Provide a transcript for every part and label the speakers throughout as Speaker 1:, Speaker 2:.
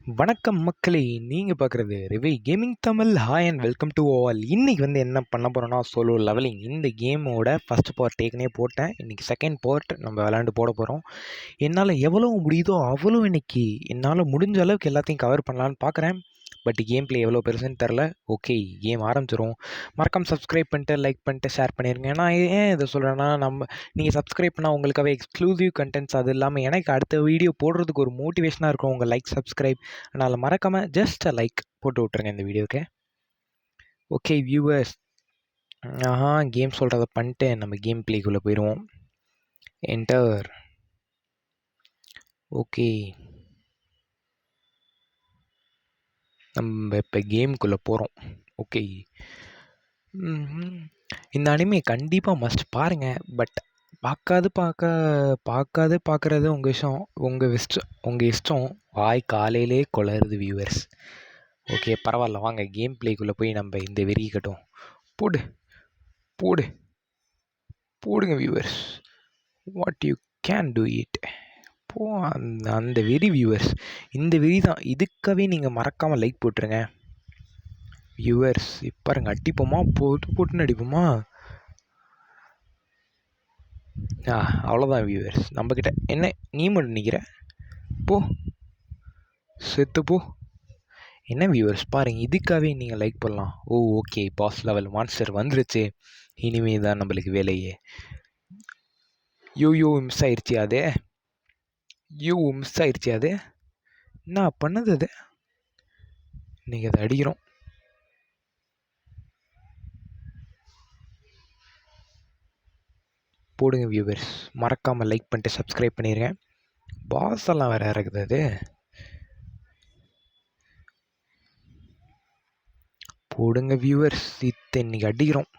Speaker 1: வணக்கம் மக்களே! நீங்க பார்க்குறது ரிவை gaming Tamil. Hi and welcome to all. இன்னைக்கு என்ன பண்ண போறோம்னா, சோலோ லெவலிங். இந்த கேமோட ஃபர்ஸ்ட் பார்ட் ஏற்கனவே போட்டேன். இன்னைக்கு செகண்ட் பார்ட் நம்ம விளையாண்டு போட போறோம். என்னால எவ்வளவு முடியுதோ அவ்வளோ இன்னைக்கு என்னால முடிஞ்ச அளவுக்கு எல்லாத்தையும் கவர் பண்ணலான்னு பார்க்குறேன். பட் கேம் பிளே எவ்வளோ பெருசுன்னு தெரில. ஓகே, கேம் ஆரம்பிச்சிரும். மறக்காம சப்ஸ்கிரைப் பண்ணிட்டு, லைக் பண்ணிட்டு, ஷேர் பண்ணிருங்க. நான் ஏன் இதை சொல்கிறேன்னா, நீங்கள் சப்ஸ்கிரைப் பண்ணால் உங்களுக்காகவே எக்ஸ்க்ளூசிவ் கண்டென்ட்ஸ், அது இல்லாமல் எனக்கு அடுத்த வீடியோ போடுறதுக்கு ஒரு மோட்டிவேஷனாக இருக்கும் உங்கள் லைக் சப்ஸ்கிரைப். அதனால் மறக்காமல் ஜஸ்ட் லைக் போட்டு விட்ருங்க இந்த வீடியோக்கு. ஓகே வியூவர்ஸ், கேம் சொல்கிறத பண்ணிட்டு நம்ம கேம் பிளேக்குள்ளே போயிடுவோம். என்டர். ஓகே, நம்ம இப்போ கேமுக்குள்ளே போகிறோம். ஓகே, இந்த அனிமே கண்டிப்பாக மஸ்ட் பாருங்கள். பட் பார்க்குறது உங்கள் இஷ்டம், உங்கள் இஷ்டம். வாய் காலையிலே கொளருது வியூவர்ஸ். ஓகே, பரவாயில்ல, வாங்க கேம் பிளேக்குள்ளே போய் நம்ம இந்த வெறிக்கட்டும். போடு போடு போடுங்க viewers. What you can do it. போ அந்த வெறி வியூவர்ஸ், இந்த வெறி தான். இதுக்காகவே நீங்கள் மறக்காமல் லைக் போட்டுருங்க வியூவர்ஸ். பாருங்க, அடிப்போமா, போட்டுன்னு அடிப்போமா. அவ்வளோதான் வியூவர்ஸ். நம்மக்கிட்ட என்ன நீ மட்டும் நிற்கிற, போ செத்து போ. என்ன வியூவர்ஸ் பாருங்கள், இதுக்காகவே நீங்கள் லைக் பண்ணலாம். ஓகே, பாஸ் லெவல் மான்ஸ்டர் வந்துருச்சு. இனிமே தான் நம்மளுக்கு வேலையே. மிஸ் ஆயிடுச்சு அது. மிஸ் ஆயிடுச்சு அது. என்ன பண்ணது அது? இன்னைக்கு அதை அடிக்கிறோம். போடுங்க வியூவர்ஸ், மறக்காமல் லைக் பண்ணிட்டு சப்ஸ்கிரைப் பண்ணிடுங்க. பாஸ் எல்லாம் வேறு இருக்குது அது. போடுங்க வியூவர்ஸ், இன்னைக்கு அடிக்கிறோம்.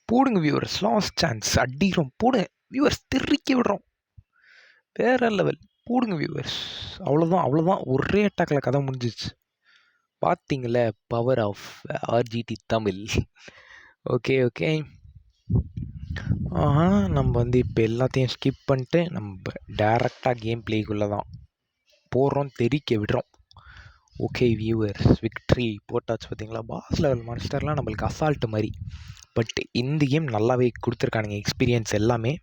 Speaker 1: போடுங்க வியூவர்ஸ், லாஸ்ட் சான்ஸ், அடிக்கிறோம். போடுங்க வியூவர்ஸ், திருக்கி விடுறோம். வேற லெவல். போடுங்க வியூவர்ஸ். அவ்வளோதான், ஒரே அட்டாக்கில் கதை முடிஞ்சிச்சு. பார்த்தீங்கள, power of RGD Tamil. Okay, நம்ம இப்போ எல்லாத்தையும் ஸ்கிப் பண்ணிட்டு நம்ம டேரெக்டாக கேம் பிளேக்குள்ளே தான் போடுறோம், தெரிக்க விடுறோம். ஓகே வியூவர்ஸ், விக்ட்ரி போட்டாச்சு. பார்த்தீங்களா, பாஸ் லெவல் மான்ஸ்டர்லாம் நம்மளுக்கு அசால்ட்டு மாதிரி. பட் இந்த கேம் நல்லாவே கொடுத்துருக்கானுங்க எக்ஸ்பீரியன்ஸ் எல்லாமே.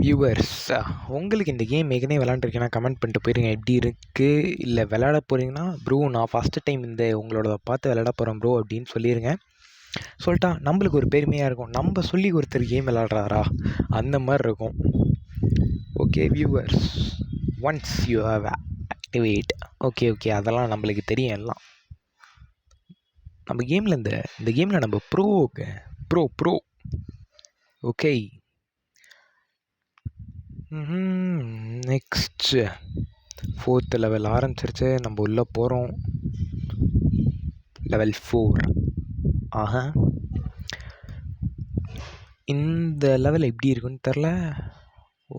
Speaker 1: வியூவர்ஸ், உங்களுக்கு இந்த கேம் ஏற்கனவே விளாண்டுருக்கீங்கன்னா கமெண்ட் பண்ணிட்டு போயிருங்க எப்படி இருக்குது. இல்லை விளையாட போகிறீங்கன்னா, ப்ரோ நான் ஃபஸ்ட்டு டைம் இந்த உங்களோட பார்த்து விளையாட போகிறேன் ப்ரோ அப்படின்னு சொல்லிடுங்க. சொல்லிட்டா நம்மளுக்கு ஒரு பெருமையாக இருக்கும், நம்ம சொல்லி ஒருத்தர் கேம் விளாட்றாரா அந்த மாதிரி இருக்கும். Okay viewers, once you have activate. Okay, அதெல்லாம் நம்மளுக்கு தெரியும் எல்லாம். நம்ம கேமில் இந்த கேமில் நம்ம bro. Okay, next 4th level ஆரம்பிச்சிருச்சு. நம்ம உள்ளே போகிறோம். லெவல் 4. இந்த லெவல் எப்படி இருக்குன்னு தெரில.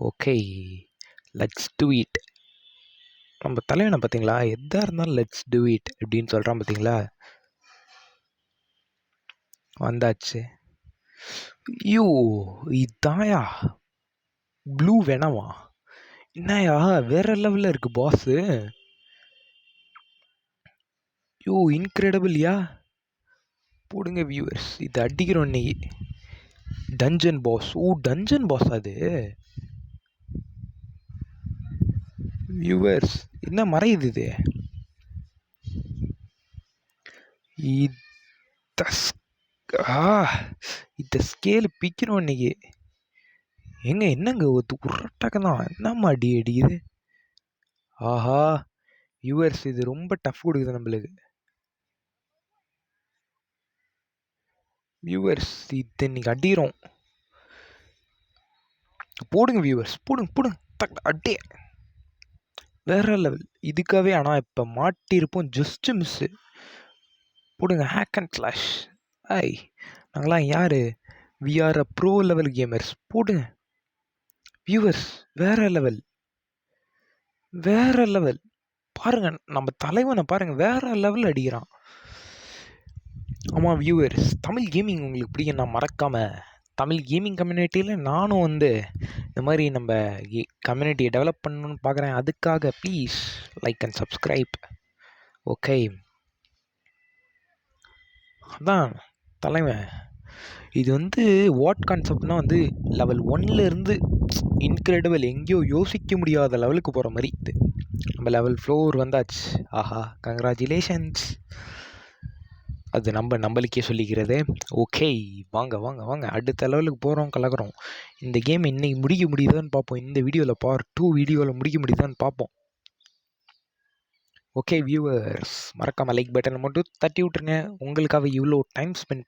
Speaker 1: Okay, let's do it. நம்ம தலைவனை பார்த்தீங்களா, எதாக இருந்தாலும் லெட்ஸ் டூ இட் அப்படின்னு சொல்கிறான் பார்த்தீங்களா. வந்தாச்சு. இதாயா ப்ளூ வேணாமா? என்னயா வேற லெவலில் இருக்குது பாஸு. இன்க்ரெடிபிள்யா. போடுங்க வியூவர்ஸ், இது அடிக்கிறோம் இன்னைக்கு. Dungeon boss. டஞ்சன் பாஸ் அது. வியூவர்ஸ், என்ன மறையுது இது? இந்த ஸ்கேல் பிக்கிறோம் இன்னைக்கு. என்னங்க உருட்டாக்க தான் என்னம்மா அடிக்குது. ஆஹா வியூவர்ஸ், இது ரொம்ப டஃப் கொடுக்குது நம்மளுக்கு. வியூவர்ஸ், இது இன்னைக்கு அடிக்கிறோம். போடுங்க வியூவர்ஸ், போடுங்க அட்டே. வேற லெவல் இதுக்காகவே. ஆனால் இப்போ மாட்டியிருப்போம், ஜஸ்ட் மிஸ்ஸு. போடுங்க ஹேக் அண்ட் ஸ்லாஷ். நாங்களாம் யார்? We are a pro level gamers. போடுங்க வியூவர்ஸ், வேற லெவல் பாருங்க. நம்ம தலைவனை பாருங்க, வேற லெவல் அடிக்கிறான். ஆமாம் வியூவர்ஸ், தமிழ் கேமிங் உங்களுக்கு பிடிக்குன்னா மறக்காமல் தமிழ் கேமிங் கம்யூனிட்டியில் நானும் வந்து இந்த மாதிரி நம்ம கம்யூனிட்டியை டெவலப் பண்ணணும்னு பார்க்குறேன். அதுக்காக please like and subscribe. Okay, அதான் தலைவன். இது வந்து வாட் கான்செப்ட்னா வந்து லெவல் 1லேருந்து இன்க்ரெடிபிள், எங்கேயோ யோசிக்க முடியாத லெவலுக்கு போகிற மாதிரி இது. நம்ம லெவல் 4 வந்தாச்சு. ஆஹா, கங்க்ராச்சுலேஷன்ஸ். அது நம்மளுக்கே சொல்லிக்கிறது. ஓகே, வாங்க வாங்க வாங்க, அடுத்த லெவலுக்கு போகிறோம், கலக்கிறோம். இந்த கேம் இன்னைக்கு முடிக்க முடியுதான்னு பார்ப்போம். இந்த வீடியோவில் பார்ட் 2 வீடியோவில் முடிக்க முடியுதான்னு பார்ப்போம். ஓகே வியூவர்ஸ், மறக்காமல் லைக் பட்டனை மட்டும் தட்டி விட்ருங்க. உங்களுக்காக இவ்வளோ டைம் ஸ்பெண்ட்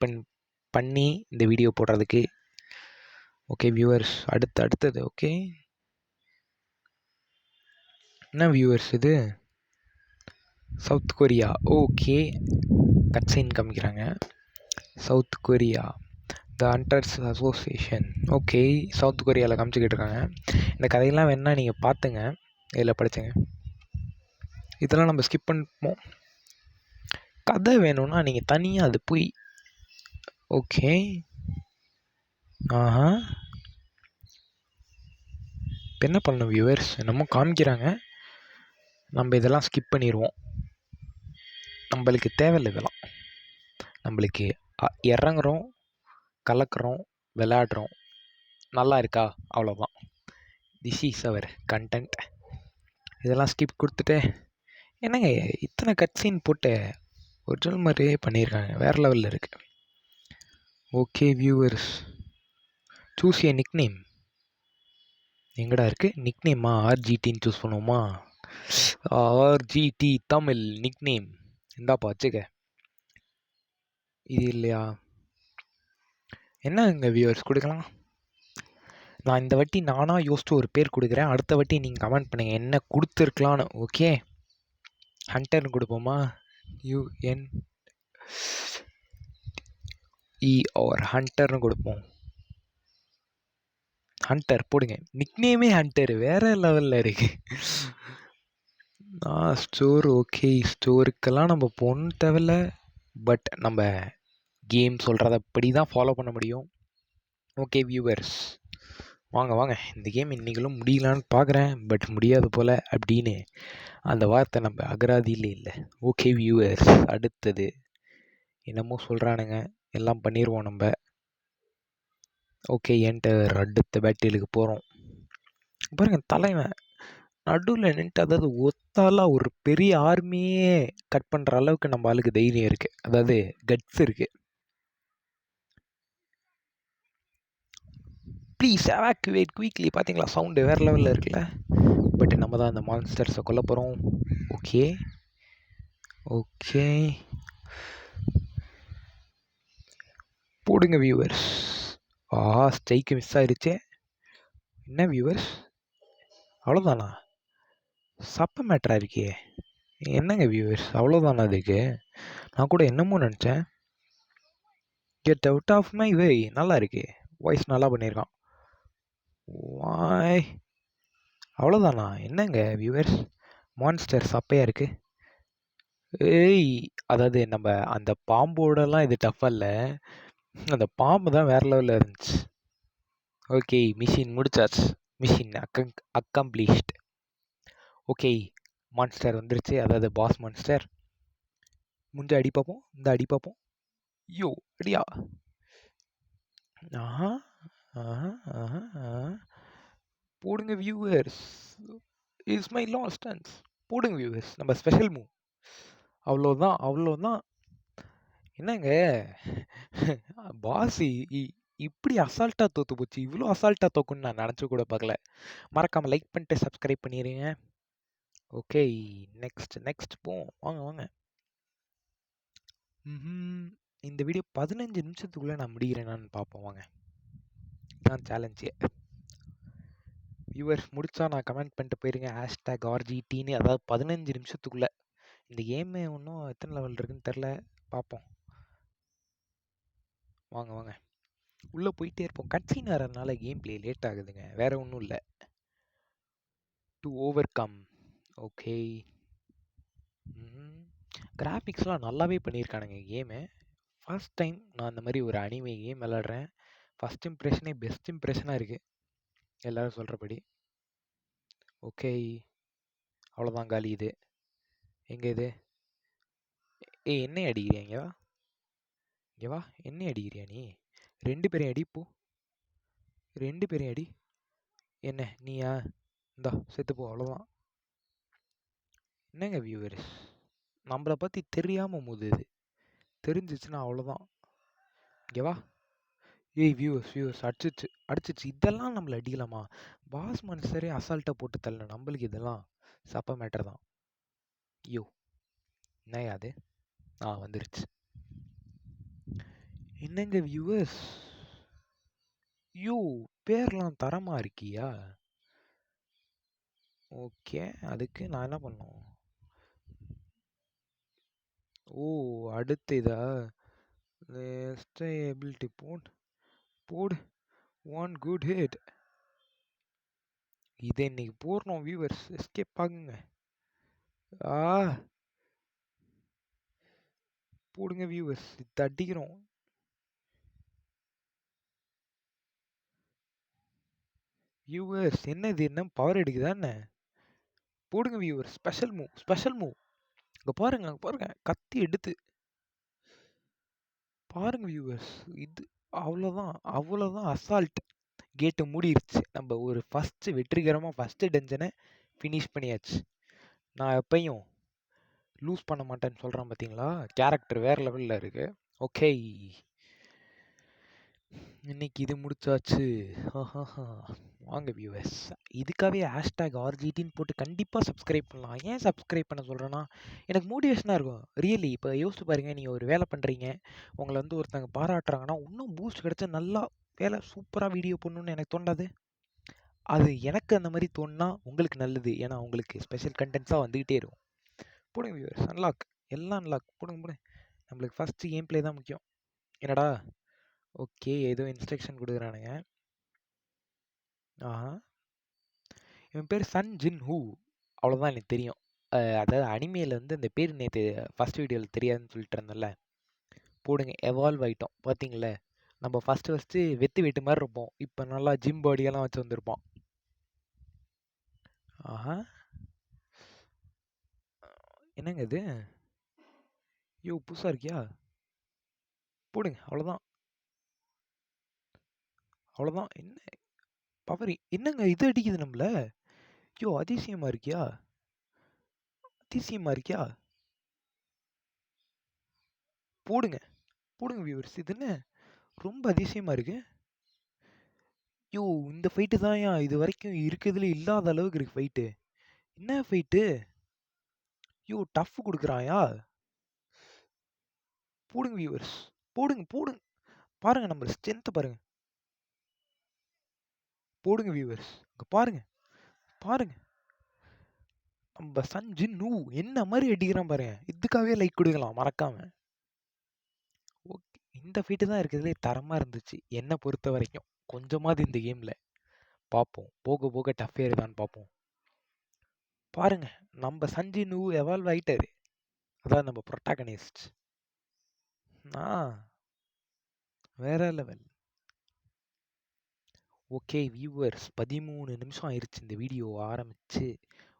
Speaker 1: பண்ணி இந்த வீடியோ போடுறதுக்கு. ஓகே வியூவர்ஸ், அடுத்தது. ஓகே, என்ன வியூவர்ஸ் இது? South Korea. ஓகே, கட்சைன் காமிக்கிறாங்க. சவுத் கொரியா, த ஹண்டர்ஸ் அசோசியேஷன். ஓகே, சவுத் கொரியாவில் காமிச்சிக்கிட்டு இருக்காங்க. இந்த கதையெல்லாம் வேணால் நீங்கள் பார்த்துங்க, இதில் படிச்சுங்க. இதெல்லாம் நம்ம ஸ்கிப் பண்ணுவோம். கதை வேணும்னா நீங்கள் தனியாக அது போய். ஓகே, ஆஹா, இப்போ என்ன பண்ணணும் வியூவர்ஸ்? என்னமோ காமிக்கிறாங்க, நம்ம இதெல்லாம் ஸ்கிப் பண்ணிடுவோம். நம்மளுக்கு தேவையில்லை இதெல்லாம். நம்மளுக்கு இறங்குறோம், கலக்கிறோம், விளையாடுறோம், நல்லா இருக்கா, அவ்வளோதான். This is our content. இதெல்லாம் ஸ்கிப் கொடுத்துட்டு, என்னங்க இத்தனை கட்சீன் போட்டு ஒரிஜினல் மாதிரியே பண்ணியிருக்காங்க, வேறு லெவலில் இருக்குது. Okay viewers, choose a nickname. எங்கடா இருக்குது நிக் நேமா? ஆர்ஜிடின்னு சூஸ் பண்ணுவோமா? RGT Tamil nickname. இந்தாப்பா வச்சுக்க. இது இல்லையா? என்னங்க வியூவர்ஸ் கொடுக்கலாம்? நான் இந்த வாட்டி நானாக யோசிச்சு ஒரு பேர் கொடுக்குறேன். அடுத்த வாட்டி நீங்கள் கமெண்ட் பண்ணுங்கள் என்ன கொடுத்துருக்கலான்னு. ஓகே, ஹண்டர்னு கொடுப்போமா? UNER ஹண்டர்னு கொடுப்போம். ஹண்டர் போடுங்க. நிக்நேமே ஹண்டர், வேறு லெவலில் இருக்குது. ஸ்டோர். ஓகே, ஸ்டோருக்கெல்லாம் நம்ம போகணும் தேவையில்ல. பட் நம்ம கேம் சொல்கிறத அப்படி தான் ஃபாலோ பண்ண முடியும். ஓகே வியூவர்ஸ், வாங்க வாங்க, இந்த கேம் இன்றைக்கெல்லாம் முடியலான்னு பார்க்குறேன், பட் முடியாது போல் அப்படின்னு அந்த வார்த்தை நம்ம அகராதியில் இல்லை. ஓகே வியூவர்ஸ், அடுத்தது என்னமோ சொல்கிறானுங்க, எல்லாம் பண்ணிடுவோம் நம்ம. Okay, enter. அடுத்த பேட்டிலுக்கு போகிறோம். பாருங்கள், தலைவன் நடுவில் நின்றுட்டு, அதாவது ஒத்தாலாக ஒரு பெரிய ஆர்மியே கட் பண்ணுற அளவுக்கு நம்ம ஆளுக்கு தைரியம் இருக்குது, அதாவது கட்ஸ் இருக்குது. Please evacuate quickly. பார்த்தீங்களா, சவுண்டு வேறு லெவலில் இருக்குல்ல. பட் நம்ம தான் அந்த மான்ஸ்டர்ஸை கொல்ல போகிறோம். ஓகே ஓகே, போடுங்க வியூவர்ஸ். ஸ்ட்ரைக்கு மிஸ் ஆயிடுச்சே. என்ன வியூவர்ஸ், அவ்வளோதானா? சப்ப மேட்ரா இருக்கே. என்னங்க வியூவர்ஸ், அவ்வளோதானா? அதுக்கு நான் கூட என்னமோ நினச்சேன். Get out of my way. நல்லா இருக்கு, வாய்ஸ் நல்லா பண்ணியிருக்கான். வாய், அவ்வளோதானா? என்னங்க வியூவர்ஸ், மான்ஸ்டர் சப்பையாக இருக்குது. ஏய், அதாவது நம்ம அந்த பாம்போடலாம் இது டஃப்பாக இல்லை, அந்த பாம்பு தான் வேறு லெவலில் இருந்துச்சு. ஓகே, மிஷின் முடிச்சாச்சு. மிஷின் அக்கம்ப்ளீஷ்ட். ஓகே, மான்ஸ்டர் வந்துருச்சு, அதாவது பாஸ் மான்ஸ்டர். முஞ்ச அடி பார்ப்போம், இந்த அடி பார்ப்போம். யோ அடியா. ஆஹா ஆஹா ஆஹா ஆஹா. போடுங்க viewers, is my last chance. போடுங்க வியூவர்ஸ், நம்ம ஸ்பெஷல் மூவ். அவ்வளோதான் அவ்வளோதான். என்னங்க பாஸ் இப்படி அசால்ட்டாக தோற்று போச்சு. இவ்வளோ அசால்ட்டாக தோக்குன்னு நான் நினச்சி கூட பார்க்கல. மறக்காமல் லைக் பண்ணிட்டு சப்ஸ்கிரைப் பண்ணிடுங்க. ஓகே, நெக்ஸ்ட் போவோம். வாங்க வாங்க. இந்த வீடியோ 15 நிமிஷத்துக்குள்ளே நான் முடிகிறேனான்னு பார்ப்போம் வாங்க. இதுதான் சேலஞ்சே. வியூவர்ஸ் முடித்தா நான் கமெண்ட் பண்ணிட்டு போயிருங்க, #RGTன்னு. அதாவது 15 நிமிஷத்துக்குள்ளே. இந்த கேமு இன்னும் எத்தனை லெவல் இருக்குன்னு தெரில, பார்ப்போம். வாங்க வாங்க, உள்ளே போயிட்டே இருப்போம். கட்சின் வரதுனால கேம் பிளே லேட் ஆகுதுங்க, வேறு ஒன்றும் இல்லை. To over come. ஓகே, கிராஃபிக்ஸ்லாம் நல்லாவே பண்ணியிருக்கானுங்க கேமு. ஃபர்ஸ்ட் டைம் நான் அந்த மாதிரி ஒரு அனிமே கேம் விளாட்றேன். ஃபர்ஸ்ட் இம்ப்ரெஷனே பெஸ்ட் இம்ப்ரெஷனாக இருக்குது எல்லாரும் சொல்கிறபடி. ஓகே, அவ்வளோதான் காலி இது. எங்கே இது? ஏய், என்ன அடிக்கிறியா? இங்கே வா, இங்கே வா. என்ன அடிக்கிறியா நீ? 2 பேரையும் அடி போ, 2 பேரையும் அடி. என்ன நீயா? இந்தா செத்துப்போ, அவ்வளோதான். என்னங்க வியூவர்ஸ், நம்மளை பற்றி தெரியாமல் இது தெரிஞ்சிச்சுன்னா அவ்வளோதான். இங்கே வா. ஏய் வியூவர்ஸ் அடிச்சிச்சு. இதெல்லாம் நம்மளை அடிக்கலாமா? பாஸ் மனுஷரே அசால்ட்டாக போட்டு தரல, நம்மளுக்கு இதெல்லாம் சப்ப மேட்டர் தான். ஐயோ, என்னையா அது? வந்துருச்சு. என்னங்க வியூவர்ஸ், ஐயோ பேர்லாம் தரமா இருக்கியா? ஓகே, அதுக்கு நான் என்ன பண்ணோம்? ஓ, அடுத்து இதா? எபிலிட்டி போடு 1 குட் ஹிட். இதை இன்னைக்கு போடணும் வியூவர்ஸ், எஸ்கேப் ஆகுங்க. போடுங்க வியூவர்ஸ், இது அடிக்கிறோம். வியூவர்ஸ் என்னது, என்ன பவர் எடுக்குதா என்ன? போடுங்க வியூவர்ஸ், ஸ்பெஷல் மூவ். அங்கே பாருங்க கத்தி எடுத்து பாருங்க வியூவர்ஸ். இது அவ்வளோதான் அசால்ட். கேட்டு மூடிருச்சு. நம்ம ஒரு வெற்றிகரமாக ஃபஸ்ட்டு டென்ஷனை ஃபினிஷ் பண்ணியாச்சு. நான் எப்பையும் லூஸ் பண்ண மாட்டேன்னு சொல்கிறேன் பார்த்தீங்களா? கேரக்டர் வேறு லெவலில் இருக்குது. ஓகே, இன்னைக்கு இது முடிச்சாச்சு. வாங்க வியூவர்ஸ், இதுக்காகவே #RGTன்னு போட்டு கண்டிப்பாக சப்ஸ்கிரைப் பண்ணலாம். ஏன் சப்ஸ்கிரைப் பண்ண சொல்கிறேன்னா, எனக்கு மோட்டிவேஷனாக இருக்கும். ரியலி இப்போ யோசிச்சு பாருங்கள், நீங்கள் ஒரு வேலை பண்ணுறீங்க, உங்களை ஒருத்தங்க பாராட்டுறாங்கன்னா இன்னும் பூஸ்ட் கிடச்சா நல்லா வேலை சூப்பராக வீடியோ பண்ணணுன்னு எனக்கு தோண்டாது? அது எனக்கு அந்த மாதிரி தோணுனா உங்களுக்கு நல்லது. ஏன்னா உங்களுக்கு ஸ்பெஷல் கண்டென்ட்ஸாக வந்துக்கிட்டே இருக்கும். போடுங்க வியூவர்ஸ், எல்லாம் அன்லாக் போடுங்க. நம்மளுக்கு ஃபஸ்ட்டு கேம் பிளே தான் முக்கியம். என்னடா? ஓகே, ஏதோ இன்ஸ்ட்ரக்ஷன் கொடுக்குறானுங்க. இவன் பேர் சன் ஜின் ஹூ, அவ்வளோதான் எனக்கு தெரியும். அதாவது அனிமேல அந்த பேர் நேற்று ஃபஸ்ட் வீடியோவில் தெரியாதுன்னு சொல்லிட்டு இருந்தேன்ல. போடுங்க, எவால்வ் ஆகிட்டோம் பார்த்தீங்களே. நம்ம ஃபஸ்ட்டு வெத்து வெட்டு மாதிரி இருப்போம், இப்போ நல்லா ஜிம் பாடியெல்லாம் வச்சு வந்திருப்போம். என்னங்க இது? புதுசாக இருக்கியா? போடுங்க, அவ்வளோதான். என்ன பவர்? என்னங்க இது அடிக்குது நம்மள? அதிசயமா இருக்கியா? போடுங்க வியூவர்ஸ், இது என்ன ரொம்ப அதிசயமா இருக்கு? இந்த ஃபைட்டு தான் இது வரைக்கும் இருக்கிறதுல இல்லாத அளவுக்கு இருக்கு ஃபைட்டு. என்ன ஃபைட்டு? டஃப் கொடுக்குறாயா? போடுங்க வியூவர்ஸ், போடுங்க. பாருங்க நம்ம ஸ்ட்ரென்த்தை பாருங்க. போடுங்க வியூவர்ஸ், இங்கே பாருங்க. நம்ம சன் ஜின் ஹூ என்ன மாதிரி அடிக்கிறான் பாருங்க. இதுக்காகவே லைக் கொடுக்கலாம் மறக்காம. ஓகே, இந்த ஃபீட்டு தான் இருக்கிறதுலே தரமாக இருந்துச்சு என்னை பொறுத்த வரைக்கும். கொஞ்சமாவது இந்த கேமில் பார்ப்போம், போக போக டஃப் ஏறுதான்னு பார்ப்போம். பாருங்க, நம்ம சன் ஜின் ஹூ எவால்வ் ஆகிட்டாரு. அதான் நம்ம ப்ரொட்டாகனிஸ்ட். வேற லெவல். ஓகே வியூவர்ஸ், 13 நிமிஷம் ஆயிடுச்சு இந்த வீடியோ ஆரம்பித்து.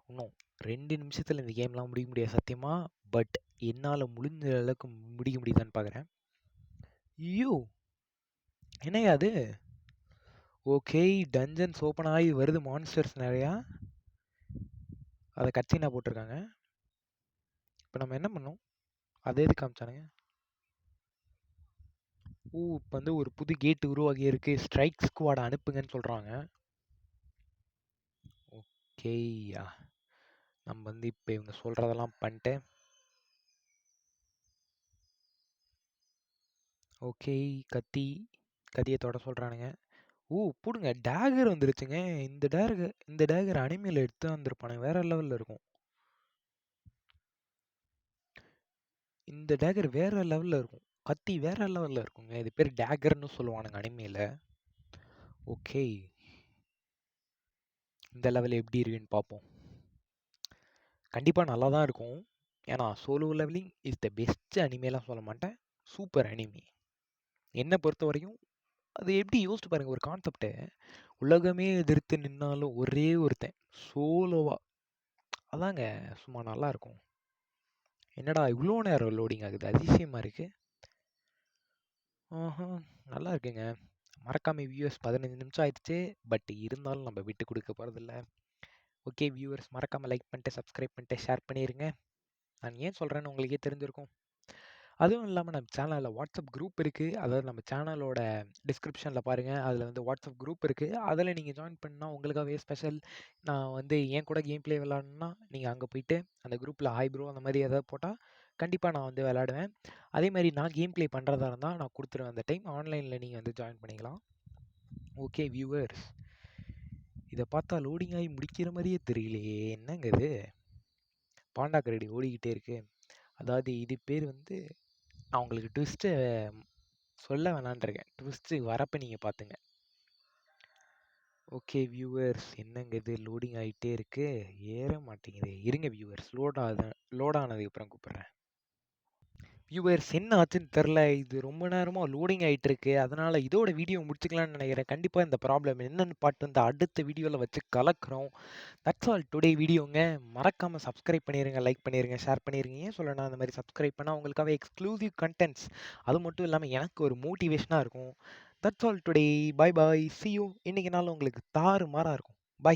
Speaker 1: இன்னும் 2 நிமிஷத்தில் இந்த கேம்லாம் முடிக்க முடியாது சத்தியமாக. பட் என்னால் முடிஞ்ச அளவுக்கு முடிக்க முடியுதான்னு பார்க்குறேன். என்னையா அது? ஓகே, டஞ்சன்ஸ் ஓப்பன் ஆகி வருது, மான்ஸ்டர்ஸ் நிறையா. அதை கட்சினா போட்டிருக்காங்க. இப்போ நம்ம என்ன பண்ணோம்? அதே இது காமிச்சானுங்க. இப்போ ஒரு புது கேட்டு உருவாகி இருக்கு, ஸ்ட்ரைக் ஸ்குவாடை அனுப்புங்கன்னு சொல்கிறாங்க. ஓகேயா, நம்ம இப்போ இவங்க சொல்கிறதெல்லாம் பண்ணிட்டு ஓகே, கத்தியை தொட சொல்கிறானுங்க. போடுங்க, டேகர் வந்துருச்சுங்க. இந்த டேகர் அனிமேல எடுத்து வந்திருப்பானுங்க, வேற லெவலில் இருக்கும். இந்த டேகர் வேற லெவலில் இருக்கும், கத்தி வேற லெவலில் இருக்குங்க. இது பேர் டேகர்னு சொல்லுவானுங்க அனிமேல. ஓகே, இந்த லெவல் எப்படி இருக்குன்னு பார்ப்போம். கண்டிப்பாக நல்லா தான் இருக்கும். ஏன்னா solo levelling is the best அனிமேலாம் சொல்ல மாட்டேன், சூப்பர் அனிமே என்னை பொறுத்த வரைக்கும். அது எப்படி யோசிச்சு பாருங்க ஒரு கான்செப்ட்டு. உலகமே எதிர்த்து நின்னாலும் ஒரே ஒருத்தன் சோலோவா அதாங்க சும்மா நல்லாருக்கும். என்னடா இவ்ளோ நேரம் லோடிங் ஆகுது அதிசயமா இருக்கு. ஆஹா, நல்லா இருக்குங்க. மறக்காம வியூவர்ஸ் 15 நிமிஷம் ஆயிடுச்சு. பட் இருந்தாலும் நம்ம விட்டு கொடுக்க போறதில்ல. ஓகே வியூவர்ஸ் மறக்காம லைக் பண்ணிட்டு, சப்ஸ்கிரைப் பண்ணிட்டு, ஷேர் பண்ணிருங்க. நான் ஏன் சொல்றேன்னு உங்களுக்கே தெரிஞ்சிருக்கும். அதுவும் இல்லாம நம்ம சேனல்ல வாட்ஸ்அப் குரூப் இருக்கு. அதாவது நம்ம சேனலோட டிஸ்கிரிப்ஷன்ல பாருங்க. அதுல வந்து வாட்ஸ்அப் குரூப் இருக்கு. அதுல நீங்க ஜாயின் பண்ணா உங்களுக்காகவே ஸ்பெஷல் நான் வந்து என் கூட கேம் ப்ளே விளையாடணும்னா, நீங்க அங்க போயிட்டு அந்த குரூப்ல ஹாய் ப்ரோ அந்த மாரி ஏதாவது போட்டா, கண்டிப்பா நான் வந்து விளையாடுவேன். அதே மாரி நான் கேம் ப்ளே பண்றதா இருந்தா நான் குடுத்துருவேன் அந்த டைம். ஆன்லைன்ல நீங்க வந்து ஜாயின் பண்ணிக்கலாம். Okay viewers. இத பார்த்தா லோடிங் ஆகி முடிக்கிற மாரியே தெரியலையே! என்னங்க இது? பாண்டா கரடி ஓடிக்கிட்டே இருக்கு. அதாவது இது பேர் வந்து நான் உங்களுக்கு ட்விஸ்ட்ட சொல்ல வேணான்னு இருக்கேன். ட்விஸ்ட் வரப்ப நீங்க பார்த்துங்க. ஓகே வியூவர்ஸ் என்னங்க இது லோடிங் ஆயிட்டே இருக்கு. ஏற மாட்டேங்குதே. இருங்க வியூவர்ஸ் லோட் ஆனதுக்கப்புறம் கூப்பிடுறேன். வியூவர்ஸ் என்ன ஆச்சுன்னு தெரில. இது ரொம்ப நேரமா லோடிங் ஆயிட்டு இருக்கு. அதனால இதோட வீடியோ முடிச்சுக்கலாம்னு நினைக்கிறேன். கண்டிப்பா இந்த ப்ராப்ளம் என்னன்னு பார்த்து வந்து அடுத்த வீடியோல வச்சு கலக்குறோம். தட்ஸ் ஆல் டுடே வீடியோங்க. மறக்காம சப்ஸ்கிரைப் பண்ணிருங்க, லைக் பண்ணிருங்க, ஷேர் பண்ணிருங்க. ஏன் சொல்லணும் அந்த மாதிரி சப்ஸ்கிரைப் பண்ணா உங்களுக்காக எக்ஸ்க்ளூசிவ் கண்டென்ட்ஸ். அது மட்டும் இல்லாம எனக்கு ஒரு மோட்டிவேஷனா இருக்கும். That's all today. Bye bye. see you. இன்னைக்கு நாள் உங்களுக்கு தாறுமாறா இருக்கும். பை.